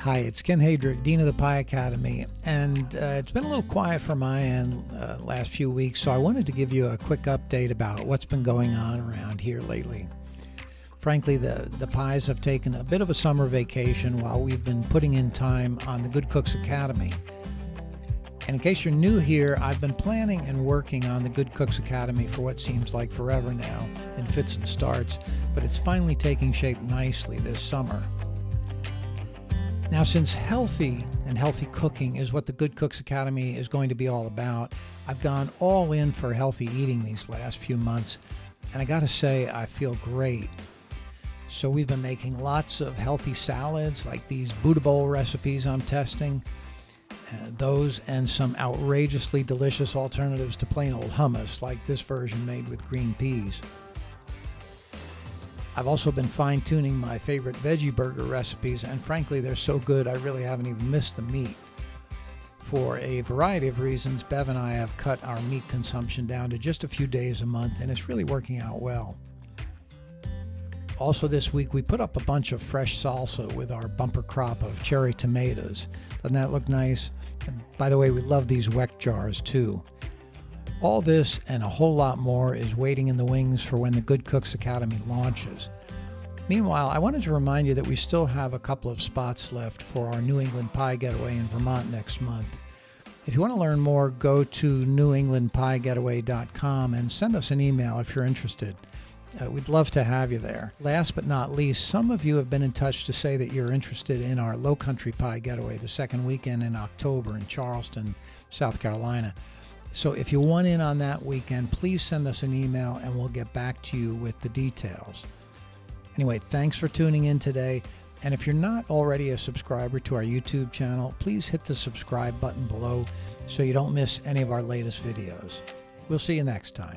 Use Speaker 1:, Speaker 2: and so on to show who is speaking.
Speaker 1: Hi, it's Ken Hadrick, Dean of the Pie Academy, and it's been a little quiet from my end last few weeks, so I wanted to give you a quick update about what's been going on around here lately. Frankly, the pies have taken a bit of a summer vacation while we've been putting in time on the Good Cooks Academy. And in case you're new here, I've been planning and working on the Good Cooks Academy for what seems like forever now, in fits and starts, but it's finally taking shape nicely this summer. Now, since healthy cooking is what the Good Cooks Academy is going to be all about, I've gone all in for healthy eating these last few months, and I gotta say, I feel great. So we've been making lots of healthy salads, like these Buddha bowl recipes I'm testing, those and some outrageously delicious alternatives to plain old hummus, like this version made with green peas. I've also been fine-tuning my favorite veggie burger recipes, and frankly, they're so good I really haven't even missed the meat. For a variety of reasons, Bev and I have cut our meat consumption down to just a few days a month, and it's really working out well. Also this week, we put up a bunch of fresh salsa with our bumper crop of cherry tomatoes. Doesn't that look nice? And by the way, we love these weck jars too. All this and a whole lot more is waiting in the wings for when the Good Cooks Academy launches. Meanwhile, I wanted to remind you that we still have a couple of spots left for our New England Pie Getaway in Vermont next month. If you want to learn more, go to newenglandpiegetaway.com and send us an email if you're interested. We'd love to have you there. Last but not least, some of you have been in touch to say that you're interested in our Low Country Pie Getaway the second weekend in October in Charleston, South Carolina. So if you want in on that weekend, please send us an email and we'll get back to you with the details. Anyway, thanks for tuning in today. And if you're not already a subscriber to our YouTube channel, please hit the subscribe button below so you don't miss any of our latest videos. We'll see you next time.